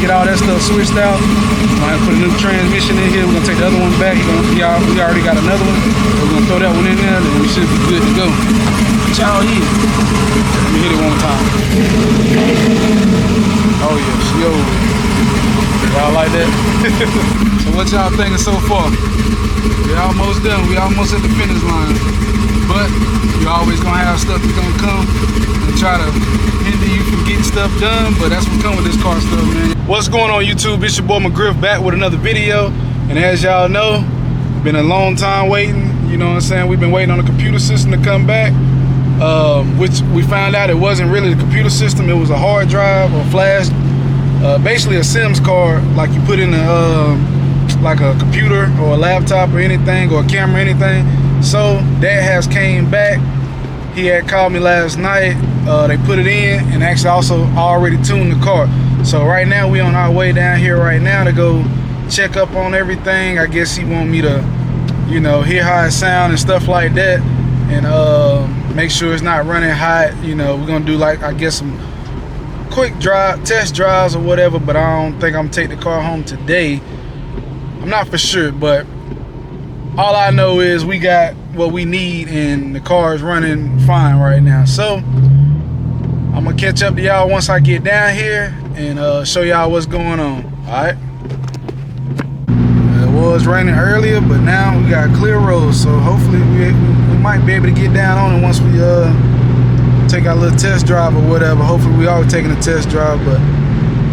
get all that stuff switched out. We're gonna put a new transmission in here. We're gonna take the other one back. We already got another one. We're gonna throw that one in there, and we should be good to go. What y'all hear? Let me hit it one time. Oh yes, yo. Y'all like that? So what y'all thinking so far? We almost done. We almost at the finish line. But you're always gonna have stuff that's gonna come and try to hinder you from getting stuff done. But that's what comes with this car stuff, man. What's going on, YouTube? It's your boy McGriff back with another video. And as y'all know, been a long time waiting. You know what I'm saying? We've been waiting on the computer system to come back. Which we found out it wasn't really the computer system. It was a hard drive or flash. Basically a Sims card, like you put in like a computer or a laptop or anything, or a camera, anything. So that has came back. He had called me last night. They put it in and actually also already tuned the car. So right now we on our way down here right now to go check up on everything. I guess he want me to, you know, hear how it sound and stuff like that, and make sure it's not running hot. You know, we're gonna do, like, I guess some quick test drives or whatever, but I don't think I'm gonna take the car home today. I'm not for sure, but all I know is we got what we need and the car is running fine right now. So I'm gonna catch up to y'all once I get down here and show y'all what's going on. All right. It was raining earlier, but now we got clear roads, so hopefully we might be able to get down on it once we take our little test drive or whatever. Hopefully we are taking a test drive, but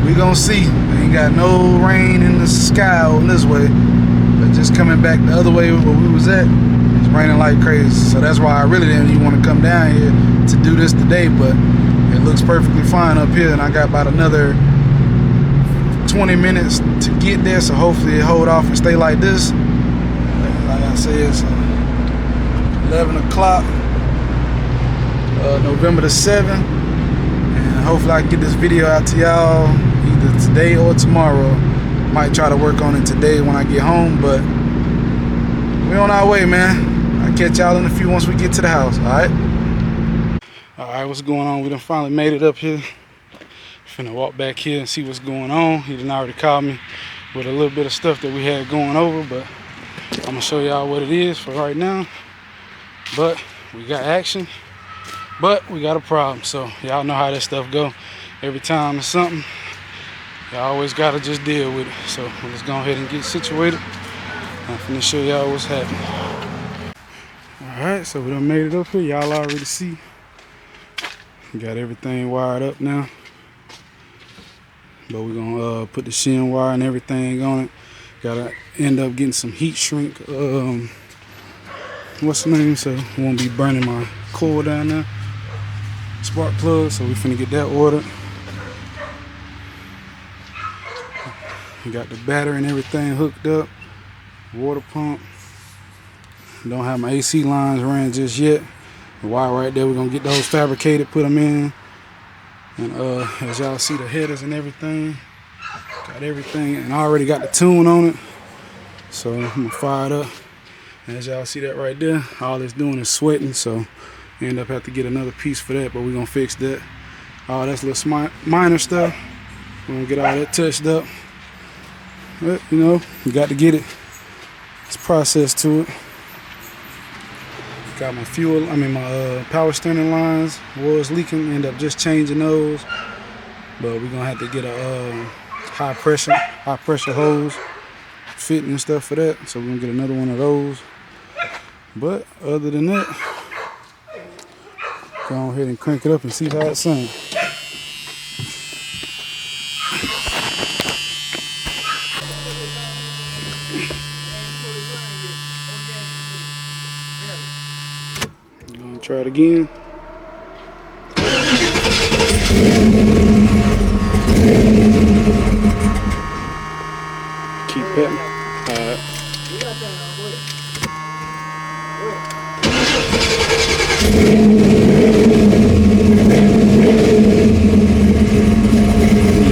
we gonna see. Ain't got no rain in the sky on this way, but just coming back the other way where we was at, it's raining like crazy. So that's why I really didn't even want to come down here to do this today, but it looks perfectly fine up here, and I got about another 20 minutes to get there, so hopefully it hold off and stay like this. Like I said, it's 11 o'clock, November the 7th, and hopefully I can get this video out to y'all either today or tomorrow. Might try to work on it today when I get home, but we on our way, man. I'll catch y'all in a few once we get to the house. All right, what's going on? We done finally made it up here. Finna walk back here and see what's going on. He done already called me with a little bit of stuff that we had going over, but I'm gonna show y'all what it is for right now. But we got action, but we got a problem. So y'all know how that stuff go. Every time it's something, y'all always gotta just deal with it. So let's go ahead and get situated. I'm finna show y'all what's happening. All right, so we done made it up here. Y'all already see. We got everything wired up now. But we're gonna put the shim wire and everything on it. Gotta end up getting some heat shrink. What's the name? So we won't be burning my coil down there. Spark plug. So we finna get that ordered. We got the battery and everything hooked up. Water pump. Don't have my AC lines ran just yet. The wire right there. We're gonna get those fabricated, put them in. And as y'all see, the headers and everything, got everything, and I already got the tune on it, so I'm gonna fire it up. And as y'all see that right there, all it's doing is sweating, so end up have to get another piece for that, but we're gonna fix that. All that's little minor stuff. We're gonna get all that touched up, but you know, you got to get it. It's a process to it. Got my my power steering lines was leaking. End up just changing those, but we're gonna have to get a high pressure hose fitting and stuff for that. So we're gonna get another one of those. But other than that, go ahead and crank it up and see how it sounds. Try it again. Keep petting. Alright.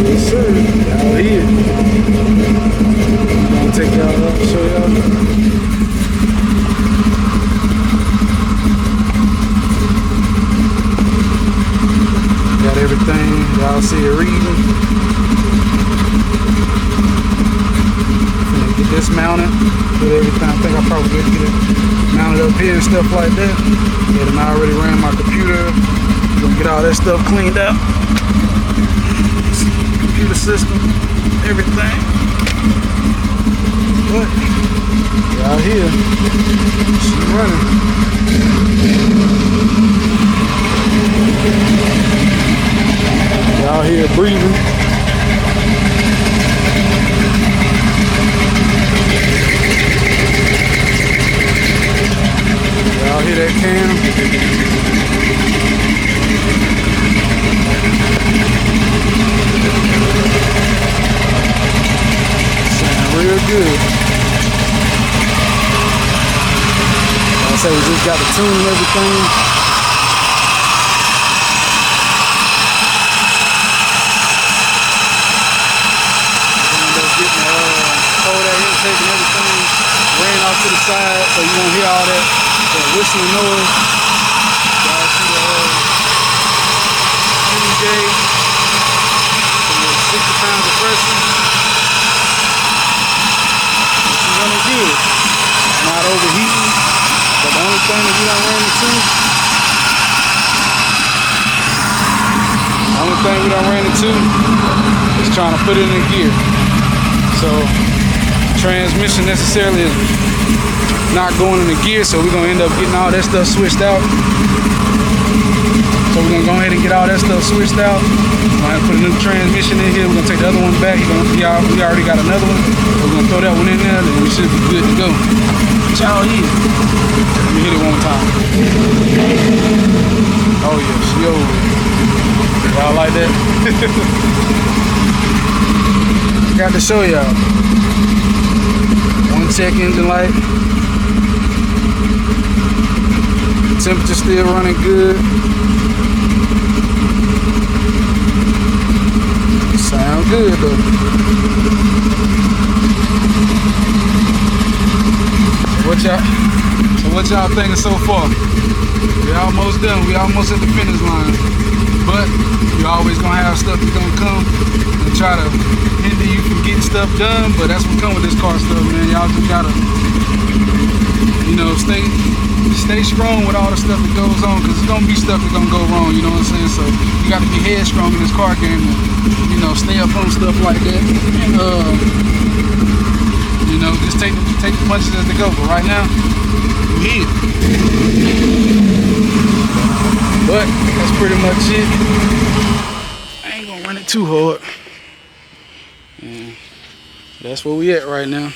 Yes, sir. Out here. I'm gonna take y'all up and show y'all. Got everything, y'all see it reading. dismount it, put everything. I think I probably get it mounted up here and stuff like that. Yeah, then I already ran my computer. Gonna get all that stuff cleaned up. Computer system, everything. But we're out here, she's running. We're out here breathing. Y'all hear that cam? Sound real good. Like I say, we just got the tune and everything. End up getting cold air intake and everything. Ran off to the side, so you won't hear all that whistling noise. Y'all see the fuel gauge, 60 pounds of pressure. It's running good. Not overheating. But the only thing that we done ran into is trying to put it in gear. So transmission necessarily is not going in the gear, so we're gonna end up getting all that stuff switched out. So we're gonna go ahead and get all that stuff switched out. We're gonna put a new transmission in here. We're gonna take the other one back. We already got another one. We're gonna throw that one in there, and we should be good to go. Y'all here. Let me hit it one time. Oh yes, yo. Y'all like that? Got to show y'all. One check engine light. Temperature still running good. Sound good though. So what y'all thinking so far? We almost done. We almost at the finish line. But you're always gonna have stuff that's gonna come and try to hinder you from getting stuff done. But that's what comes with this car stuff, man. Y'all just gotta, you know, stay strong with all the stuff that goes on, because it's gonna be stuff that's gonna go wrong, you know what I'm saying? So you gotta be headstrong in this car game and, you know, stay up on stuff like that. And you know, just take the punches as they go. But right now, we're here. But that's pretty much it. I ain't gonna run it too hard. And that's where we at right now.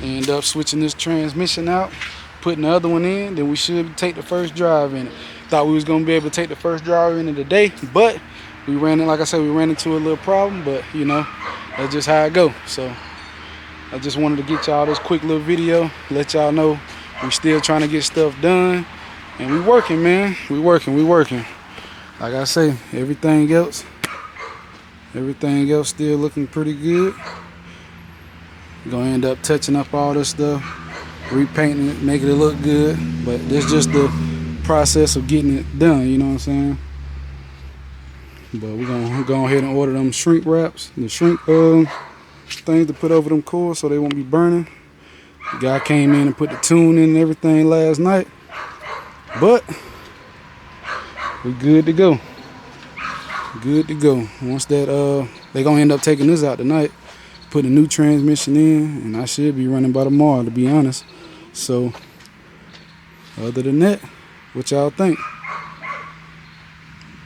End up switching this transmission out, putting the other one in, then we should take the first drive in it. Thought we was gonna be able to take the first drive in it today, but we ran it, like I said, we ran into a little problem, but you know, that's just how it go. So I just wanted to get y'all this quick little video, let y'all know we still trying to get stuff done, and we working, man. We working. Like I say, everything else still looking pretty good. Gonna end up touching up all this stuff, repainting it, making it look good, but this just the process of getting it done, you know what I'm saying? But we're gonna go ahead and order them shrink wraps, the shrink things to put over them cores so they won't be burning. The guy came in and put the tune in and everything last night, but we good to go. Once that they gonna end up taking this out tonight, put a new transmission in, and I should be running by tomorrow, to be honest. So other than that, what y'all think?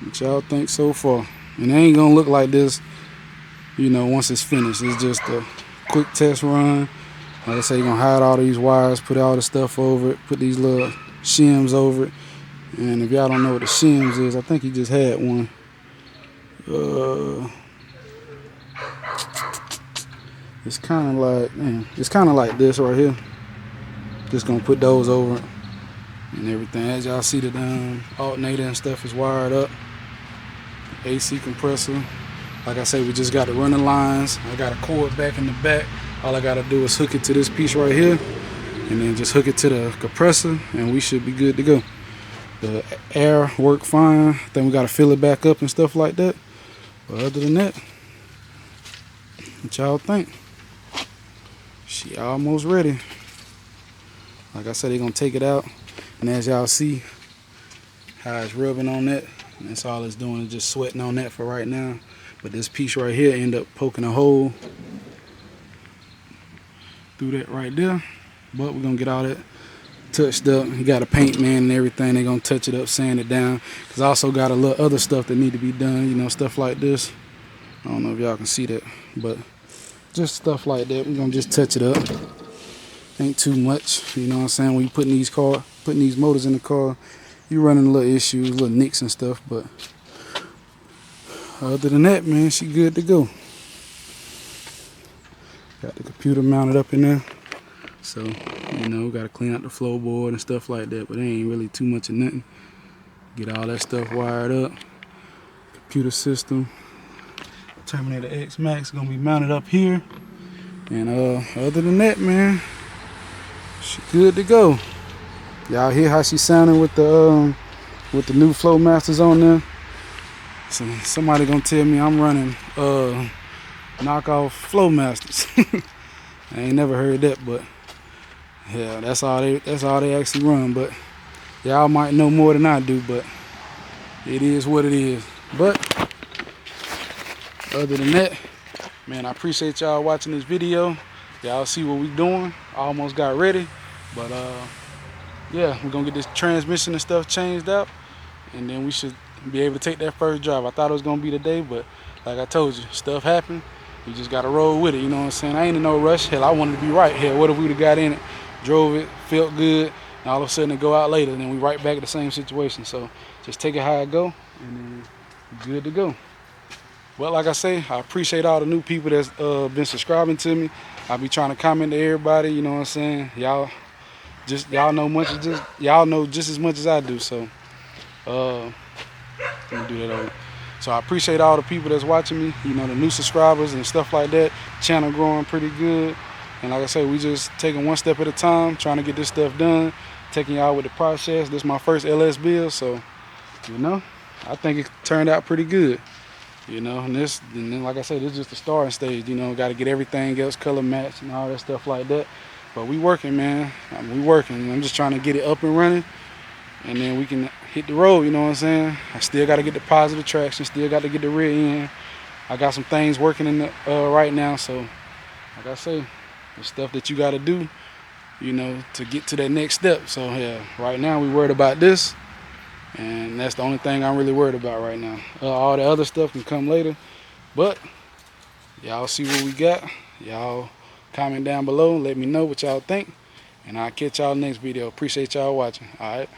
What y'all think so far? And it ain't gonna look like this, you know, once it's finished. It's just a quick test run. Like I say, you're gonna hide all these wires, put all the stuff over it, put these little shims over it. And if y'all don't know what the shims is, I think he just had one. It's kind of like this right here. Just gonna put those over it and everything. As y'all see, the alternator and stuff is wired up. AC compressor. Like I say, we just got to run the lines. I got a cord back in the back. All I gotta do is hook it to this piece right here, and then just hook it to the compressor, and we should be good to go. The air worked fine. Then we gotta fill it back up and stuff like that. But other than that, what y'all think? She almost ready. Like I said, they're gonna take it out, and as y'all see how it's rubbing on that, and that's all it's doing is just sweating on that for right now. But this piece right here end up poking a hole through that right there. But we're gonna get all that touched up. You got a paint man and everything. They're gonna touch it up, sand it down. Cause I also got a little other stuff that need to be done, you know, stuff like this. I don't know if y'all can see that, but just stuff like that. We're gonna just touch it up. Ain't too much, you know what I'm saying? When you putting these motors in the car, you running a little issues, little nicks and stuff, but other than that, man, she good to go. Got the computer mounted up in there. So, you know, got to clean out the floorboard and stuff like that, but it ain't really too much of nothing. Get all that stuff wired up. Computer system. Terminator X Max gonna be mounted up here. And other than that, man, she good to go. Y'all hear how she sounding with the new Flow Masters on there? So somebody gonna tell me I'm running knockoff Flow Masters. I ain't never heard that, but yeah, that's all they actually run. But y'all might know more than I do, but it is what it is. But other than that, man, I appreciate y'all watching this video. Y'all see what we doing. I almost got ready, but yeah, we're gonna get this transmission and stuff changed out, and then we should be able to take that first drive. I thought it was gonna be today, but like I told you, stuff happened. You just gotta roll with it, you know what I'm saying? I ain't in no rush. Hell, I wanted to be right. Hell, what if we'd have got in it, drove it, felt good, and all of a sudden it go out later, and then we right back at the same situation. So just take it how it go, and then you're good to go. Well, like I say, I appreciate all the new people that's been subscribing to me. I be trying to comment to everybody, you know what I'm saying? Y'all know just as much as I do. So let me do that over. So I appreciate all the people that's watching me, you know, the new subscribers and stuff like that. Channel growing pretty good. And like I said, we just taking one step at a time, trying to get this stuff done, taking y'all with the process. This is my first LS build, so, you know, I think it turned out pretty good. You know, and then like I said, this is just the starting stage. You know, got to get everything else color matched and all that stuff like that. But we working, man. We working. I'm just trying to get it up and running, and then we can hit the road. You know what I'm saying? I still got to get the positive traction. Still got to get the rear end. I got some things working in the right now. So, like I say, the stuff that you got to do, you know, to get to that next step. So yeah, right now we worried about this. And that's the only thing I'm really worried about right now. All the other stuff can come later. But y'all see what we got. Y'all comment down below. Let me know what y'all think. And I'll catch y'all next video. Appreciate y'all watching. All right.